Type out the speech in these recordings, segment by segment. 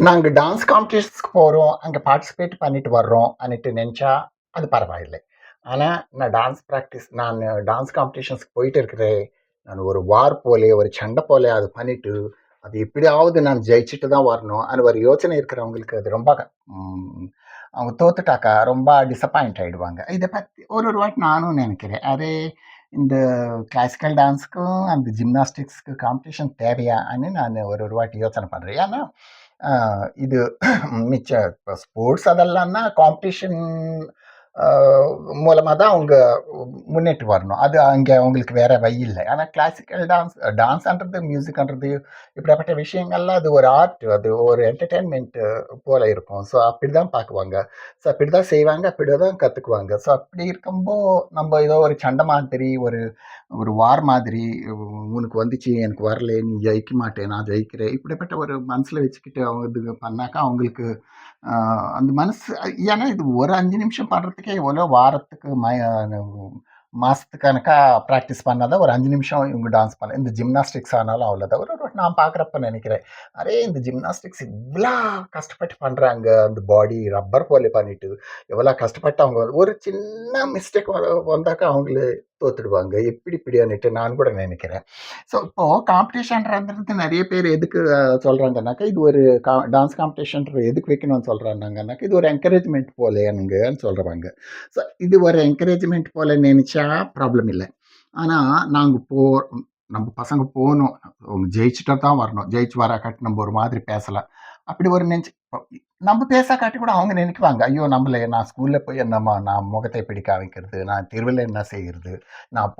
நாங்க டான்ஸ் காம்படிஷன்ஸ்க்கு போறோம். அங்க பார்ட்டிசிபேட் பண்ணிட்டு வர்றோம் அன்னிட்டு நெனச்சா, அது பரவாயில்லை. ஆனா, நானு டான்ஸ் காம்படிஷன்ஸ்க்கு போயிட்டு இருக்கிறேன். நான் ஒரு வார் போலே, ஒரு சண்டை போலே அது பண்ணிட்டு, அது எப்படியாவது நான் ஜெயிச்சுட்டு தான் வரணும். அந்த ஒரு யோசனை இருக்கிறவங்களுக்கு அது ரொம்ப ம் அவங்க தோத்துட்டாக்கா ரொம்ப டிசப்பாயிண்ட் ஆயிடுவாங்க. இத பத்தி ஒரு ஒரு வாட்டி நானும் நெனைக்கிறேன். அரே! இந்த கிளாசிக்கல் டான்ஸ்க்கும், அந்த ஜிம்னாஸ்டிக்ஸ்க்கு காம்படிஷன் தேவையான்னு நானு ஒரு ஒரு வாட்டி யோசனை பண்றேன். ஏன்னா, இது மிச்ச இப்ப ஸ்போர்ட்ஸ் அதெல்லாம்னா காம்படிஷன் அ மூலமா தான் அவங்க முன்னேற்றி வரணும். அது அங்க அவங்களுக்கு வேற வழி இல்ல. ஆனா கிளாசிக்கல் டான்ஸ்ன்றது, மியூசிக்ன்றது இப்படிப்பட்ட விஷயங்கள்லாம் அது ஒரு ஆர்ட். அது ஒரு என்டர்டெயின்மென்ட் போல இருக்கும். ஸோ அப்படிதான் பார்க்குவாங்க. ஸோ அப்படிதான் செய்வாங்க. அப்படிதான் கத்துக்குவாங்க. ஸோ அப்படி இருக்கும்போ நம்ம ஏதோ ஒரு சண்டை மாதிரி, ஒரு ஒரு வார் மாதிரி, உனக்கு வந்துச்சு, எனக்கு வரல, நீ ஜெயிக்க மாட்டே, நான் ஜெயிக்கிறேன். இப்படிப்பட்ட ஒரு மனசுல வச்சுக்கிட்டு அவங்க இது பண்ணாக்கா அவங்களுக்கு அந்த மனசு ஏன்னா இது ஒரு 5 நிமிஷம் பண்றதுக்கே எவ்வளோ வாரத்துக்கு மாசத்துக்கு கணக்கா பிராக்டிஸ் பண்ணா தான் ஒரு 5 நிமிஷம் இவங்க டான்ஸ் பண்ண இந்த ஜிம்னாஸ்டிக்ஸ் ஆனாலும் அவ்வளோதான். ஒரு ஒரு நான் பார்க்குறப்ப நினைக்கிறேன், அரே இந்த ஜிம்னாஸ்டிக்ஸ் இவ்ளா கஷ்டப்பட்டு பண்றாங்க. அந்த பாடி ரப்பர் போல பண்ணிட்டு, எவ்வளோ கஷ்டப்பட்டு அவங்க ஒரு சின்ன மிஸ்டேக் வந்தாக்கா அவங்களே தோத்துடுவாங்க. எப்படி இப்படியான்னுட்டு நான் கூட நினைக்கிறேன். ஸோ இப்போ காம்படிஷன்றது நிறைய பேர் எதுக்கு சொல்றாங்கன்னாக்கா, இது ஒரு டான்ஸ் காம்படிஷன்ற எதுக்கு வைக்கணும்னு சொல்றாங்கன்னாக்கா, இது ஒரு என்கரேஜ்மெண்ட் போலேனுங்கன்னு சொல்றாங்க. ஸோ இது ஒரு என்கரேஜ்மெண்ட் போல நினைச்சா ப்ராப்ளம் இல்ல. ஆனா நாங்க நம்ம பசங்க போணும். அவங்க ஜெயிச்சுட்டா தான் வரணும். ஜெயிச்சு வராக்காட்டி நம்ம ஒரு மாதிரி பேசலாம். அப்படி ஒரு நெனச்சு நம்ம பேசாக்காட்டி கூட அவங்க நினைக்குவாங்க, ஐயோ! நம்மள நான் ஸ்கூல்ல போய் என்னம்மா நான் முகத்த எப்படி காமிக்கிறது? நான் தெருவுல என்ன செய்றது? நான்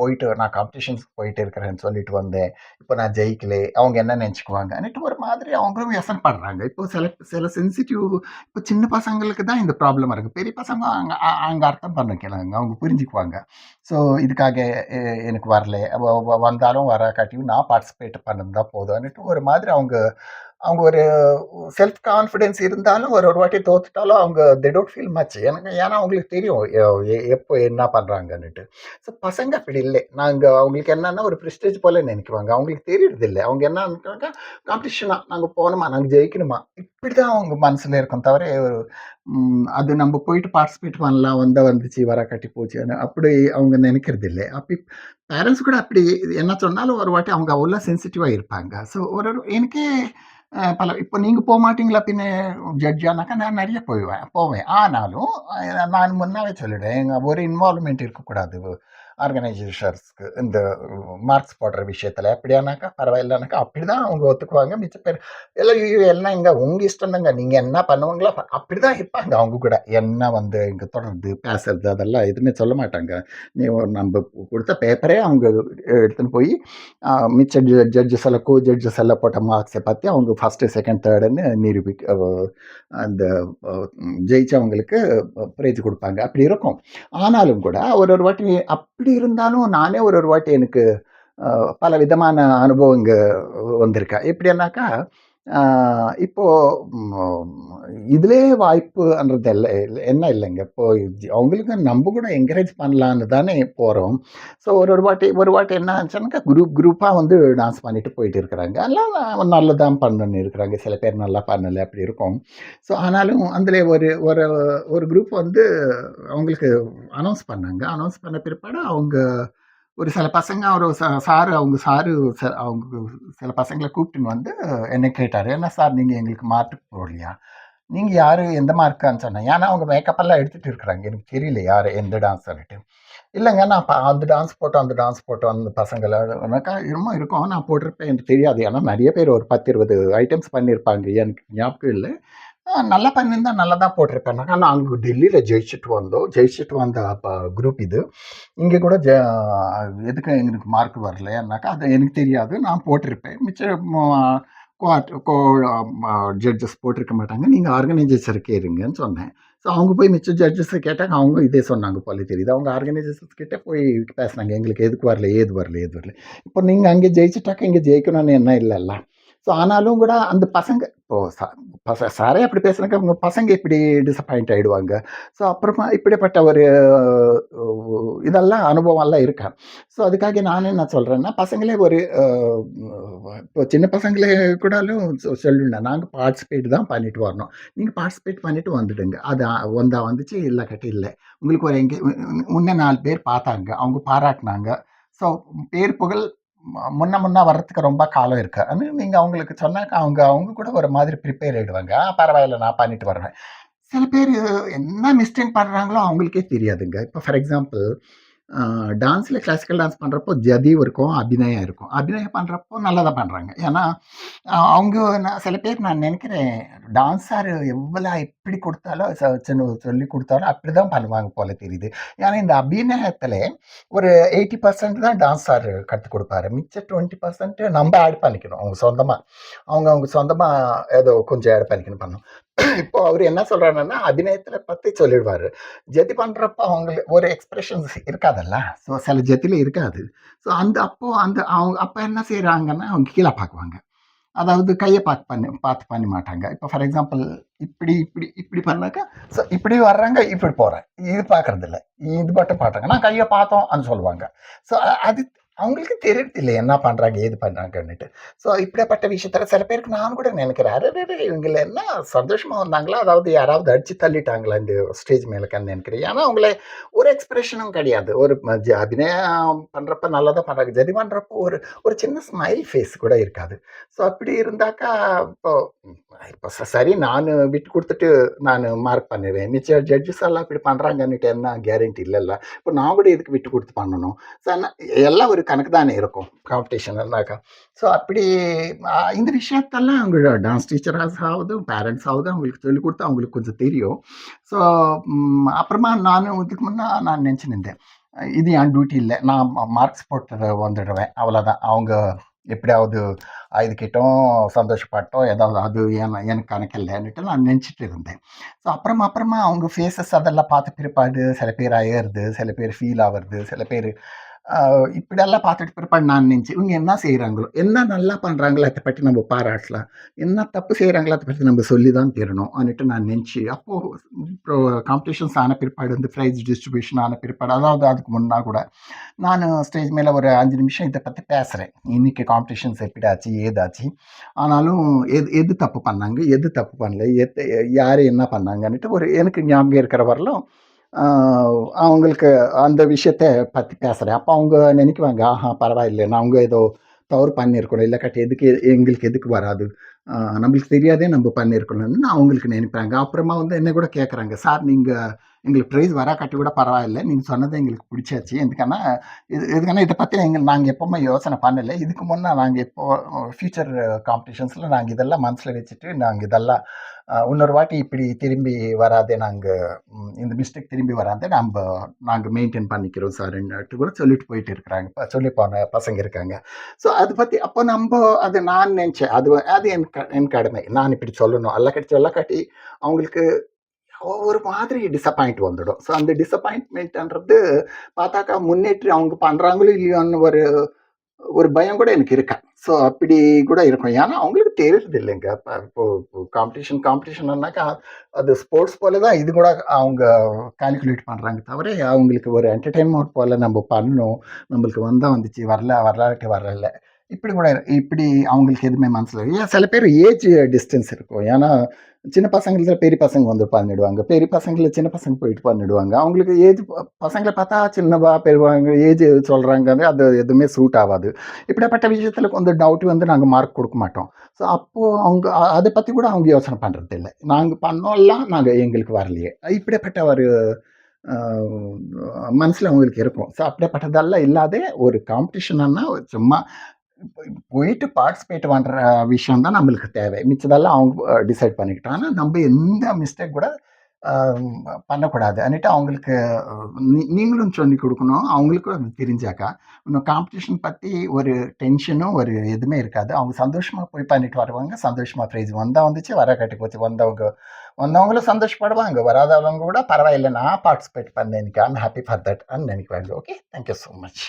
காம்படிஷன்ஸ்க்கு போயிட்டு இருக்கிறேன்னு சொல்லிட்டு வந்தேன். இப்போ நான் ஜெயிக்கலே. அவங்க என்ன நெனச்சுக்குவாங்கன்னுட்டு ஒரு மாதிரி அவங்களும் யசன் இப்போ சில சில சென்சிட்டிவ் இப்போ சின்ன பசங்களுக்கு தான் இந்த ப்ராப்ளம் இருக்கு. பெரிய பசங்க அங்க அங்க அர்த்தம் பண்ணிக்கிறாங்க. அவங்க புரிஞ்சுக்குவாங்க. ஸோ இதுக்காக எனக்கு வரல. வந்தாலும் வராக்காட்டியும் நான் பார்ட்டிசிபேட் பண்ணிருந்தா போதும்ன்னுட்டு ஒரு மாதிரி அவங்க அவங்க ஒரு செல்ஃப் கான்ஃபிடன்ஸ் இருந்தாலும் ஒரு ஒரு வாட்டி தோத்துட்டாலும் அவங்க தே டோன்ட் ஃபீல் மச். ஏன்னா அவங்களுக்கு தெரியும் எப்போ என்ன பண்ணுறாங்கன்னுட்டு. ஸோ பசங்க அப்படி இல்லை. அவங்களுக்கு என்னன்னா ஒரு ப்ரெஸ்டேஜ் போல நினைக்குவாங்க. அவங்களுக்கு தெரியறது இல்லை. அவங்க என்ன நினைக்கிறாங்க, காம்படிஷனா நாங்கள் போகணுமா, நாங்கள் ஜெயிக்கணுமா, இப்படி தான் அவங்க மனசில் இருக்கும் தவிர ஒரு அது நம்ம போயிட்டு பார்ட்டிசிபேட் பண்ணலாம், வந்துச்சு வராக்காட்டி போச்சுன்னு அப்படி அவங்க நினைக்கிறது இல்லை. அப்படி பேரண்ட்ஸ் கூட அப்படி என்ன சொன்னாலும் ஒரு வாட்டி அவங்க அவ்வளோ சென்சிட்டிவாக இருப்பாங்க. ஸோ எனக்கே இப்போ நீங்க போமாட்டீங்களா பின்ன ஜட்ஜானாக்கா நான் நெறைய போவேன். ஆனாலும் நான் முன்னாவே சொல்லிடுவேன். ஒரு இன்வால்வ்மென்ட் இருக்கக்கூடாது ஆர்கனைசேஷன்ஸ்க்கு. இந்த மார்க்ஸ் போடுற விஷயத்துல. அப்படியானாக்கா பரவாயில்லனாக்கா அப்படிதான் அவங்க ஒத்துக்குவாங்க. மிச்ச பேர் எல்லாம் ஐயோ! எல்லாம் இங்க உங்க இஷ்டம் தாங்க. நீங்க என்ன பண்ணுவீங்களோ அப்படிதான் இருப்பாங்க அவங்க கூட. என்ன இங்க தொடர்ந்து பேசுறது அதெல்லாம் எதுவுமே சொல்ல மாட்டாங்க. நம்ப குடுத்த பேப்பரே அவங்க எடுத்துன்னு போய் மிச்ச ஜட்ஜஸ் எல்லாம் ஜட்ஜஸ் எல்லாம் போட்ட மார்க்ஸை பற்றி அவங்க ஃபஸ்ட்டு செகண்ட் தேர்டுன்னு அந்த ஜெயிச்சவங்களுக்கு பிரைஸ் கொடுப்பாங்க. அப்படி இருக்கும். ஆனாலும் கூட ஒரு ஒரு வாட்டி அப்படி இருந்தாலும் நானே ஒரு ஒரு வாட்டி எனக்கு பல விதமான அனுபவங்க வந்திருக்கா. எப்படின்னாக்கா இப்போ இதுலயே வாய்ப்புன்றது என்ன இல்லைங்க. இப்போ அவங்களுக்கு நம்ம கூட என்கரேஜ் பண்ணலான்னு தானே போகிறோம். ஸோ ஒரு வாட்டி என்ன ஆச்சுன்னாக்கா குரூப்பாக டான்ஸ் பண்ணிட்டு போயிட்டு இருக்கிறாங்க. எல்லாம் நல்லதான் பண்ணணுன்னு இருக்கிறாங்க. சில பேர் நல்லா பண்ணலை அப்படி இருக்கும். ஸோ ஆனாலும் அதில் ஒரு ஒரு ஒரு குரூப் அவங்களுக்கு அனௌன்ஸ் பண்ணாங்க. அனௌன்ஸ் பண்ண பிற்பாடு அவங்க ஒரு சில பசங்க ஒரு சாரு அவங்க சாரு அவங்க சில பசங்கள கூப்பிட்டுன்னு என்ன கேட்டாரு. "என்ன சார் நீங்க எங்களுக்கு மார்க் போடலையா? நீங்க யாரு? எந்த மார்க்கான்னு சொன்னேன்." ஏன்னா அவங்க மேக்கப் எல்லாம் எடுத்துட்டு இருக்கிறாங்க. எனக்கு தெரியல யாரு எந்த டான்ஸர்ன்ட்டு. "இல்லங்க நான் அந்த டான்ஸ் போட்டோம் அந்த பசங்கள." எனக்கா என்னமோ இருக்கும். நான் போட்டிருப்பேன் எனக்கு தெரியாது. ஏன்னா நெறைய பேர் ஒரு 10, 20 ஐட்டம்ஸ் பண்ணியிருப்பாங்க. எனக்கு ஞாபகம் இல்ல. நல்லா பண்ணியிருந்தா நல்லா தான் போட்டிருப்பேன். நாங்க டெல்லியில ஜெயிச்சுட்டு வந்த குரூப் இது. இங்க கூட எதுக்கு எங்களுக்கு மார்க் வரலன்னாக்கா, அது எனக்கு தெரியாது. நான் போட்டிருப்பேன். மிச்சம் குவாட் கோ ஜட்ஜஸ் போட்டிருக்க மாட்டாங்க. நீங்க ஆர்கனைசேஷர் கேளுங்கன்னு சொன்னேன். ஸோ அவங்க போய் மிச்ச ஜட்ஜஸ கேட்டாங்க. அவங்க இதே சொன்னாங்க போல தெரியுது. அவங்க ஆர்கனைசேஷன்ஸ் கிட்ட போய் பேசினாங்க. எங்களுக்கு எதுக்கு வரல, ஏது வரல. இப்போ நீங்க அங்கே ஜெயிச்சுட்டாக்கா இங்க ஜெயிக்கணும்னு என்ன இல்லல்ல. ஸோ ஆனாலும் கூட அந்த பசங்க இப்போ சாரே அப்படி பேசுனாக்க அவங்க பசங்க இப்படி டிசப்பாயிண்ட் ஆயிடுவாங்க. ஸோ அப்புறமா இப்படிப்பட்ட ஒரு இதெல்லாம் அனுபவம்லாம் இருக்கா. ஸோ அதுக்காக நான் என்ன சொல்றேன்னா, பசங்களே ஒரு இப்போ சின்ன பசங்களே கூடலும் சொல்லுவேன், நாங்க பார்ட்டிசிபேட் தான் பண்ணிட்டு வரணும். நீங்க பார்ட்டிசிபேட் பண்ணிட்டு வந்துடுங்க. அது வந்தா வந்துச்சு, இல்லாட்டி இல்ல. உங்களுக்கு ஒரு முன்ன 4 பேர் பார்த்தாங்க. அவங்க பாராட்டுனாங்க. ஸோ பேர் புகழ் முன்ன முன்ன வர்றதுக்கு ரொம்ப காலம் இருக்கு. நீங்க அவங்களுக்கு சொன்னாக்க அவங்க அவங்க கூட ஒரு மாதிரி ப்ரிப்பேர் ஆயிடுவாங்க. பரவாயில்ல நான் பண்ணிட்டு வர்றேன். சில பேரு என்ன மிஸ்டேக் பண்றாங்களோ அவங்களுக்கே தெரியாதுங்க. இப்போ ஃபார் எக்ஸாம்பிள் டான்ஸ்ல கிளாசிக்கல் டான்ஸ் பண்றப்போ ஜதியும் இருக்கும், அபிநயம் இருக்கும். அபிநயம் பண்றப்போ நல்லா தான் பண்றாங்க. ஏன்னா, அவங்க நான் சில பேர் நான் நெனைக்கிறேன், டான்ஸ் சார் எப்படி குடுத்தாலும் சொல்லிக் குடுத்தாலும் அப்படிதான் பண்ணுவாங்க போல தெரியுது. ஏன்னா, இந்த அபிநயத்தில ஒரு 80% தான் டான்ஸ் சார் கத்துக் குடுப்பாரு. மிச்ச 20% நம்ப ஆட் பண்ணிக்கணும். அவங்க சொந்தமா. அவங்க சொந்தமா ஏதோ கொஞ்சம் ஆட் பண்ணிக்கணும் பண்ணணும். இப்போ அவரு என்ன சொல்றாருன்னா, அபிநயத்தில பத்தி சொல்லிடுவாரு. ஜதி பண்றப்ப அவங்க ஒரு எக்ஸ்பிரஷன்ஸ் இருக்காதுல்ல. ஸோ சில ஜதில இருக்காது. ஸோ அவங்க அப்ப என்ன செய்றாங்கன்னா, அவங்க கீழ பாக்குவாங்க. அதாவது கைய பார்த்து பண்ண மாட்டாங்க. இப்போ ஃபார் எக்ஸாம்பிள் இப்படி பண்ணாக்கா, ஸோ இப்படி வர்றாங்க, இப்படி போறேன். இது பார்க்கறதில்ல. இது மட்டும் பாட்டாங்க. நான் கைய பார்த்தோம்ன்னு சொல்லுவாங்க. ஸோ அது அவங்களுக்கு தெரியறதில்ல என்ன பண்றாங்க, ஏது பண்றாங்கன்னுட்டு. ஸோ இப்படிப்பட்ட விஷயத்துல சில பேருக்கு நான் கூட நினைக்கிறேன், அடடடே! இவங்கள என்ன சந்தோஷமா வந்தாங்களா? அதாவது யாராவது அடிச்சு தள்ளிட்டாங்களா இந்த ஸ்டேஜ் மேலக்கான்னு நினைக்கிறேன். ஏன்னா அவங்கள ஒரு எக்ஸ்பிரஷனும் கிடையாது. ஒரு அபிநயம் பண்றப்ப நல்லா தான் பண்றாங்க. ஜதி பண்றப்போ ஒரு ஒரு சின்ன ஸ்மைல் ஃபேஸ் கூட இருக்காது. ஸோ அப்படி இருந்தாக்கா, இப்போ இப்போ சரி நானு விட்டு குடுத்துட்டு நானு மார்க் பண்ணிருவேன். மிச்ச ஜட்ஜஸ் எல்லாம் இப்படி பண்றாங்கன்னுட்டு என்ன கேரண்டி இல்லல்ல. இப்போ நான் கூட இதுக்கு விட்டு குடுத்து பண்ணணும். ஸோ எல்லாம் ஒரு கணக்கு தானே இருக்கும். காம்படிஷன்னாக்கா. ஸோ அப்படி இந்த விஷயத்தெல்லாம் அவங்க டான்ஸ் டீச்சராஸ் ஆவுது, பேரண்ட்ஸ் ஆவுது அவங்களுக்கு சொல்லிக் குடுத்தா அவங்களுக்கு கொஞ்சம் தெரியும். ஸோ அப்புறமா நானும் இதுக்கு முன்ன நான் நெனச்சுன்னுருந்தேன். இது என் டியூட்டி இல்ல. நான் மார்க்ஸ் போட்டு வந்துடுவேன். அவ்வளோதான். அவங்க எப்படியாவது இதுக்கிட்டும் சந்தோஷப்பட்டோம். ஏதாவது அது எனக்கு கணக்கில்லன்னுட்டு நான் நெனச்சுட்டு இருந்தேன். ஸோ அப்புறமா அவங்க ஃபேஸஸ் அதெல்லாம் பார்த்த பிற்பாடு சில பேர் அழறது, சில பேர் ஃபீல் ஆவறது, சில பேரு இப்படியெல்லாம் பார்த்துட்டு பிற்பாடு நான் நெனச்சேன், இவங்க என்ன செய்றாங்களோ, என்ன நல்லா பண்றாங்களோ அத பத்தி நம்ம பாராட்டலாம். என்ன தப்பு செய்றாங்களோ அத பத்தி நம்ம சொல்லி தான் தீரணும்னுட்டு நான் நெனச்சு, அப்போ இப்போ காம்படிஷன்ஸ் ஆன பிற்பாடு வந்து பிரைஸ் டிஸ்ட்ரிபியூஷன் ஆன பிற்பாடு, அதாவது அதுக்கு முன்னா கூட நானு ஸ்டேஜ் மேல ஒரு 5 நிமிஷம் இத பத்தி பேசுறேன். இன்னைக்கு காம்படிஷன்ஸ் எப்படி ஆச்சு? ஏதாச்சு? ஆனாலும் எது தப்பு பண்ணாங்க? எது தப்பு பண்ணல? யாரு என்ன பண்ணாங்கன்னுட்டு ஒரு எனக்கு ஞாபகம் இருக்கிற வரலும் ஆ அவங்களுக்கு அந்த விஷயத்த பத்தி பேசுறேன். அப்ப அவங்க நினைக்குவாங்க, ஆஹா பரவாயில்ல. நாங்க ஏதோ தவறு பண்ணியிருக்கணும். இல்லாட்டி எங்களுக்கு எதுக்கு வராது. நம்மளுக்கு தெரியாதே நம்ம பண்ணியிருக்கணும்னு அவங்களுக்கு நினைப்பாங்க. அப்புறமா வந்து என்ன கூட கேட்குறாங்க, சார் நீங்க எங்களுக்கு பிரைஸ் வராக்காட்டி கூட பரவாயில்ல. நீங்க சொன்னது எங்களுக்கு பிடிச்சாச்சு. எதுக்கானா இத பத்தி நாங்க எப்பவுமே யோசனை பண்ணல. இதுக்கு முன்ன நாங்க எப்போ ஃபியூச்சர் காம்படிஷன்ஸ்ல நாங்க இதெல்லாம் மனசுல வச்சுட்டு நாங்க இதெல்லாம் இன்னொரு வாட்டி இப்படி திரும்பி வராதே இந்த மிஸ்டேக் திரும்பி வராதே நாங்க மெயின்டெயின் பண்ணிக்கிறோம் சார்ன்னுட்டு கூட சொல்லிட்டு போயிட்டு இருக்கிறாங்க. சொல்லி போன பசங்க இருக்காங்க. ஸோ அது பத்தி அப்போ அது நான் நினைச்சேன். அது என் கடமை. நான் இப்படி சொல்லணும். சொல்லாக்காட்டி அவங்களுக்கு ஒரு மாதிரி டிசப்பாயிண்ட் வந்துடும். ஸோ அந்த டிசப்பாயின்ட்மெண்ட்ன்றது பார்த்தாக்கா முன்னேற்றி அவங்க பண்றாங்களோ இல்லையோன்னு ஒரு ஒரு பயம் கூட எனக்கு இருக்கா. ஸோ அப்படி கூட இருக்கும். ஏன்னா அவங்களுக்கு தெரியறது இல்லைங்க. இப்போ காம்படிஷன்னாக்கா அது ஸ்போர்ட்ஸ் போல தான் இது கூட அவங்க கால்குலேட் பண்றாங்க தவிர, அவங்களுக்கு ஒரு என்டர்டெயின்மென்ட் போல நம்ம பண்ணணும். நம்மளுக்கு வந்தா வந்துச்சு, வரலாட்டி வரல. இப்படி அவங்களுக்கு எதுவுமே மனசுல ஏன் சில பேர் ஏஜ் டிஸ்டன்ஸ் இருக்கும். ஏன்னா சின்ன பசங்கள்ல பெரிய பசங்க வந்து பண்ணிடுவாங்க. பெரிய பசங்கள்ல சின்ன பசங்க போயிட்டு பண்ணிடுவாங்க. அவங்களுக்கு ஏஜ் பசங்கள பார்த்தா சின்னவா, பெரியவங்க ஏஜ் சொல்றாங்க. அது எதுவுமே சூட் ஆவாது. இப்படிப்பட்ட விஷயத்துல கொஞ்சம் டவுட் வந்து நாங்க மார்க் குடுக்க மாட்டோம். ஸோ அப்போ அவங்க அத பத்தி கூட அவங்க யோசனை பண்றதில்ல. நாங்க பண்ணோம்லாம் எங்களுக்கு வரலையே. இப்படிப்பட்ட ஒரு அ மனசுல அவங்களுக்கு இருக்கும். ஸோ அப்படிப்பட்டதெல்லாம் இல்லாத ஒரு காம்படிஷன்னா சும்மா போயிட்டு பார்ட்டிசிபேட் பண்ற விஷயம் தான் நம்மளுக்கு தேவை. மிச்சதெல்லாம் அவங்க டிசைட் பண்ணிக்கிட்டோம். ஆனா நம்ம எந்த மிஸ்டேக் கூட அ பண்ணக்கூடாதுன்னுட்டு அவங்களுக்கு நீங்களும் சொல்லிக் குடுக்கணும். அவங்களுக்கும் அது தெரிஞ்சாக்கா, இன்னும் காம்படிஷன் பத்தி ஒரு டென்ஷனும் ஒரு எதுவுமே இருக்காது. அவங்க சந்தோஷமா போய் பண்ணிட்டு வருவாங்க. சந்தோஷமா பிரைஸ் வந்தா வந்துச்சு, வராக்காட்டி போச்சு. வந்தவங்களும் சந்தோஷப்படுவாங்க. வராதவங்க கூட பரவாயில்ல நான் பார்ட்டிசிபேட் பண்ணேன் இன்னைக்கு. I am happy for that நினைக்குவாங்க. Okay. Thank you so much.